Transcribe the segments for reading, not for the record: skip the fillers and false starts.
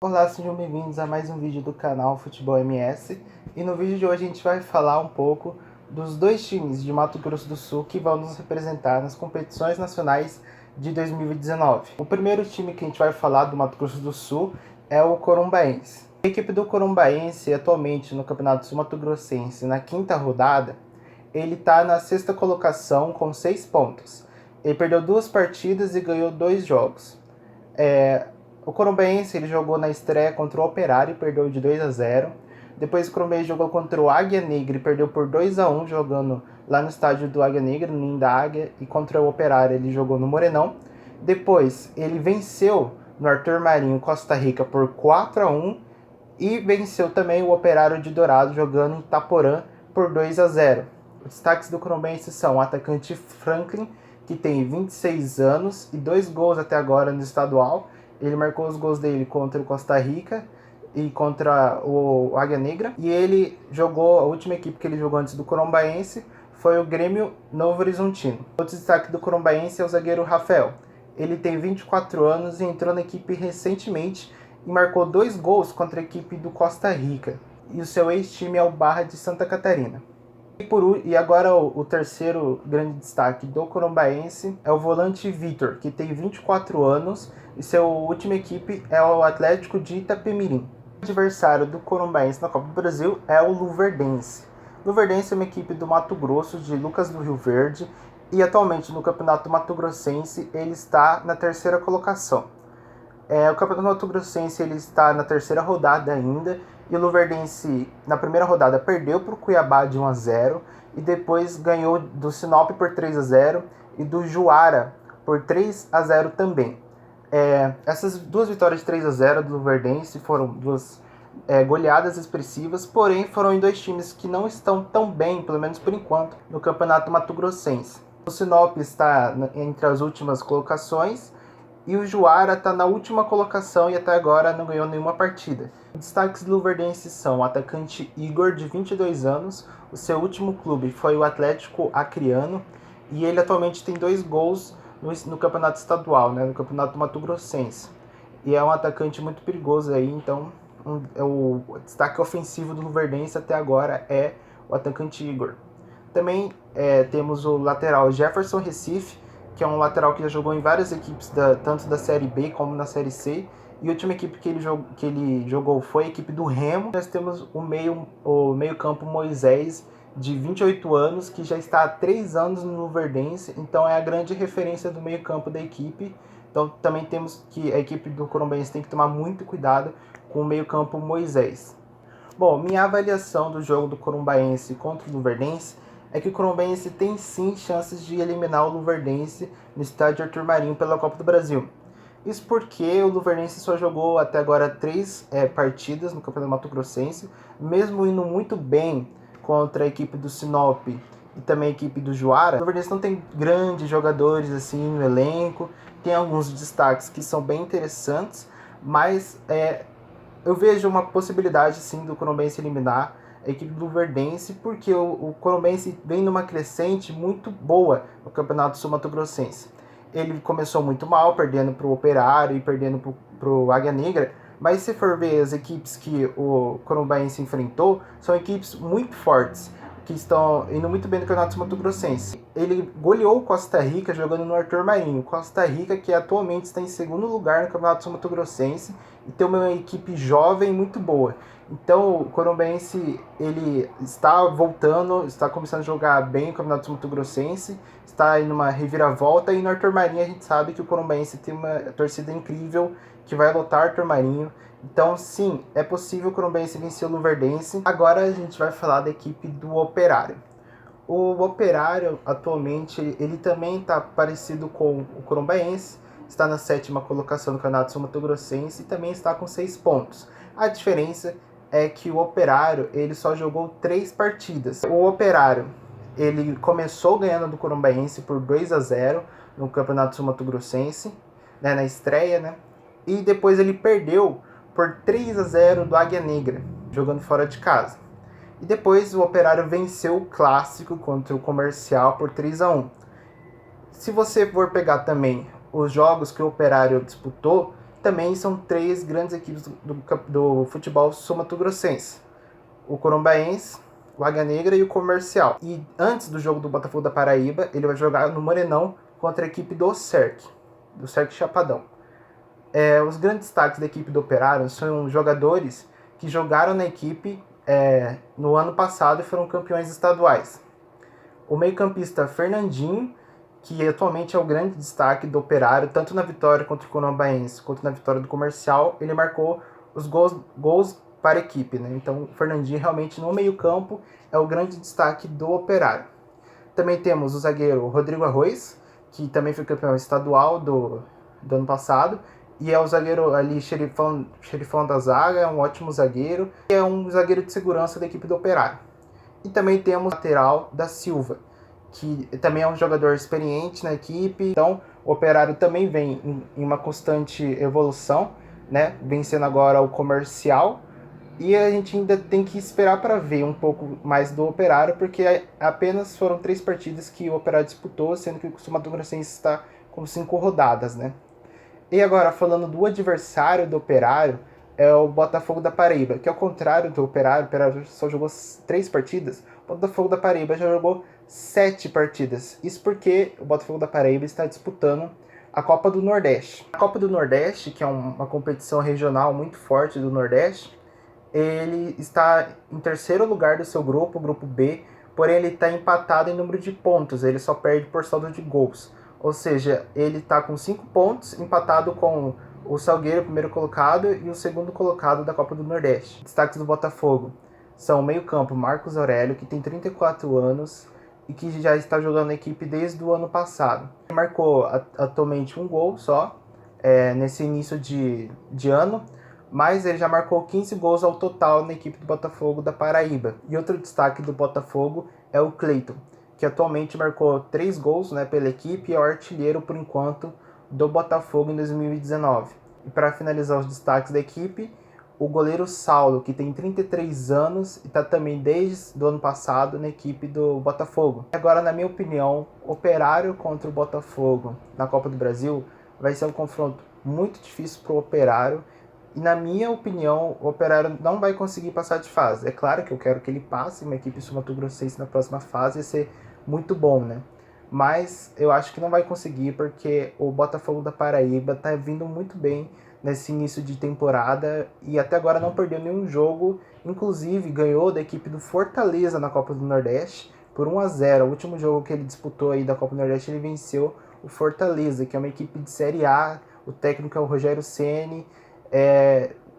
Olá, sejam bem-vindos a mais um vídeo do canal Futebol MS. E no vídeo de hoje a gente vai falar um pouco dos dois times de Mato Grosso do Sul que vão nos representar nas competições nacionais de 2019. O primeiro time que a gente vai falar do Mato Grosso do Sul é o Corumbaense. A equipe do Corumbaense, atualmente no Campeonato Sul-Mato-Grossense, na quinta rodada, ele está na sexta colocação com 6 pontos. Ele perdeu 2 partidas e ganhou 2 jogos. O Corumbaense ele jogou na estreia contra o Operário e perdeu de 2-0. Depois o Corumbaense jogou contra o Águia Negra e perdeu por 2-1, jogando lá no estádio do Águia Negra, no Ninho da Águia. E contra o Operário ele jogou no Morenão. Depois ele venceu no Arthur Marinho Costa Rica por 4-1 e venceu também o Operário de Dourado jogando em Itaporã por 2-0. Os destaques do Corumbaense são o atacante Franklin, que tem 26 anos e 2 gols até agora no estadual. Ele marcou os gols dele contra o Costa Rica e contra o Águia Negra. E ele jogou, a última equipe que ele jogou antes do Corumbaense foi o Grêmio Novo Horizontino. Outro destaque do Corumbaense é o zagueiro Rafael. Ele tem 24 anos e entrou na equipe recentemente e marcou 2 gols contra a equipe do Costa Rica. E o seu ex-time é o Barra de Santa Catarina. E agora o terceiro grande destaque do Corumbaense é o volante Vitor, que tem 24 anos e sua última equipe é o Atlético de Itapemirim. O adversário do Corumbaense na Copa do Brasil é o Luverdense. O Luverdense é uma equipe do Mato Grosso, de Lucas do Rio Verde, e atualmente no Campeonato Mato Grossense ele está na terceira colocação. O Campeonato Mato Grossense ele está na terceira rodada ainda, e o Luverdense na primeira rodada perdeu para o Cuiabá de 1-0 e depois ganhou do Sinop por 3-0 e do Juara por 3-0 também. Essas duas vitórias de 3-0 do Luverdense foram duas goleadas expressivas, porém foram em dois times que não estão tão bem, pelo menos por enquanto, no Campeonato Mato Grossense. O Sinop está entre as últimas colocações e o Juara está na última colocação e até agora não ganhou nenhuma partida. Os destaques do Luverdense são o atacante Igor, de 22 anos. O seu último clube foi o Atlético Acreano e ele atualmente tem 2 gols no campeonato estadual, no campeonato Mato Grossense. E é um atacante muito perigoso aí, então o destaque ofensivo do Luverdense até agora é o atacante Igor. Também temos o lateral Jefferson Recife, que é um lateral que já jogou em várias equipes, tanto da Série B como na Série C. E a última equipe que ele jogou foi a equipe do Remo. Nós temos o meio-campo Moisés, de 28 anos, que já está há 3 anos no Luverdense. Então é a grande referência do meio-campo da equipe. Então também temos que a equipe do Corumbaense tem que tomar muito cuidado com o meio-campo Moisés. Bom, minha avaliação do jogo do Corumbaense contra o Luverdense é que o Corumbaense tem sim chances de eliminar o Luverdense no estádio Arthur Marinho pela Copa do Brasil. Isso porque o Luverdense só jogou até agora 3 partidas no Campeonato Mato Grossense, mesmo indo muito bem contra a equipe do Sinop e também a equipe do Juara. O Luverdense não tem grandes jogadores assim no elenco, tem alguns destaques que são bem interessantes, mas eu vejo uma possibilidade sim do Corumbaense eliminar a equipe do Luverdense, porque o Corumbaense vem numa crescente muito boa no Campeonato Sul-Mato-Grossense. Ele começou muito mal, perdendo para o Operário e perdendo para o Águia Negra, mas se for ver as equipes que o Corumbaense enfrentou, são equipes muito fortes, que estão indo muito bem no Campeonato Sul-Mato-Grossense. Ele goleou o Costa Rica jogando no Arthur Marinho. Costa Rica, que atualmente está em segundo lugar no Campeonato Sul-Mato-Grossense e tem uma equipe jovem muito boa. Então o Corumbaense ele está voltando, está começando a jogar bem o Campeonato Sul-Mato-Grossense, está em uma reviravolta, e no Arthur Marinho a gente sabe que o Corumbaense tem uma torcida incrível que vai lotar Arthur Marinho. Então sim, é possível o Corumbaense vencer o Luverdense. Agora a gente vai falar da equipe do Operário. O Operário atualmente ele também está parecido com o Corumbaense, está na 7ª colocação do Campeonato Sul-Mato-Grossense e também está com 6 pontos. A diferença é que o Operário ele só jogou 3 partidas. O Operário ele começou ganhando do Corumbaense por 2-0 no Campeonato Sul-Mato-Grossense, na estreia, e depois ele perdeu por 3-0 do Águia Negra, jogando fora de casa. E depois o Operário venceu o clássico contra o Comercial por 3-1. Se você for pegar também os jogos que o Operário disputou, também são 3 grandes equipes do futebol sul-mato-grossense: o Corumbaense, o Águia Negra e o Comercial. E antes do jogo do Botafogo da Paraíba, ele vai jogar no Morenão contra a equipe do Cerc Chapadão. Os grandes destaques da equipe do Operário são jogadores que jogaram na equipe no ano passado e foram campeões estaduais. O meio-campista Fernandinho, que atualmente é o grande destaque do Operário, tanto na vitória contra o Corumbaense quanto na vitória do Comercial, ele marcou os gols para a equipe, né? Então o Fernandinho realmente no meio-campo é o grande destaque do Operário. Também temos o zagueiro Rodrigo Arroz, que também foi campeão estadual do ano passado, e é o zagueiro ali, xerifão da zaga, é um ótimo zagueiro, e é um zagueiro de segurança da equipe do Operário. E também temos o lateral da Silva, que também é um jogador experiente na equipe. Então o Operário também vem em uma constante evolução, né? Vencendo agora o Comercial. E a gente ainda tem que esperar para ver um pouco mais do Operário, porque apenas foram 3 partidas que o Operário disputou, sendo que o Sul-Mato-Grossense está com 5 rodadas, né? E agora, falando do adversário do Operário, é o Botafogo da Paraíba, que ao contrário do Operário, o Operário só jogou 3 partidas, o Botafogo da Paraíba já jogou 7 partidas. Isso porque o Botafogo da Paraíba está disputando a Copa do Nordeste. A Copa do Nordeste, que é uma competição regional muito forte do Nordeste, ele está em terceiro lugar do seu grupo, o grupo B, porém ele está empatado em número de pontos, ele só perde por saldo de gols. Ou seja, ele está com 5 pontos, empatado com o Salgueiro, primeiro colocado, e o segundo colocado da Copa do Nordeste. Destaques do Botafogo são o meio-campo Marcos Aurélio, que tem 34 anos e que já está jogando na equipe desde o ano passado. Ele marcou atualmente 1 gol só nesse início de ano, mas ele já marcou 15 gols ao total na equipe do Botafogo da Paraíba. E outro destaque do Botafogo é o Cleiton, que atualmente marcou 3 gols, né, pela equipe e é o artilheiro, por enquanto, do Botafogo em 2019. E para finalizar os destaques da equipe, o goleiro Saulo, que tem 33 anos e está também desde o ano passado na equipe do Botafogo. Agora, na minha opinião, Operário contra o Botafogo na Copa do Brasil vai ser um confronto muito difícil para o Operário. E na minha opinião, o Operário não vai conseguir passar de fase. É claro que eu quero que ele passe uma equipe sul-mato-grossense na próxima fase, ia ser muito bom, né? Mas eu acho que não vai conseguir, porque o Botafogo da Paraíba está vindo muito bem nesse início de temporada e até agora não perdeu nenhum jogo. Inclusive ganhou da equipe do Fortaleza na Copa do Nordeste por 1-0. O último jogo que ele disputou aí da Copa do Nordeste, ele venceu o Fortaleza, que é uma equipe de Série A. O técnico é o Rogério Ceni,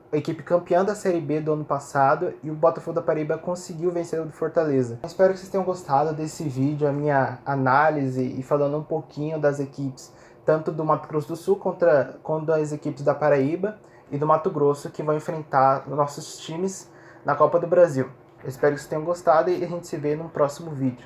a equipe campeã da Série B do ano passado, e o Botafogo da Paraíba conseguiu vencer o do Fortaleza. Eu espero que vocês tenham gostado desse vídeo, a minha análise e falando um pouquinho das equipes, tanto do Mato Grosso do Sul contra as equipes da Paraíba e do Mato Grosso, que vão enfrentar nossos times na Copa do Brasil. Eu espero que vocês tenham gostado e a gente se vê no próximo vídeo.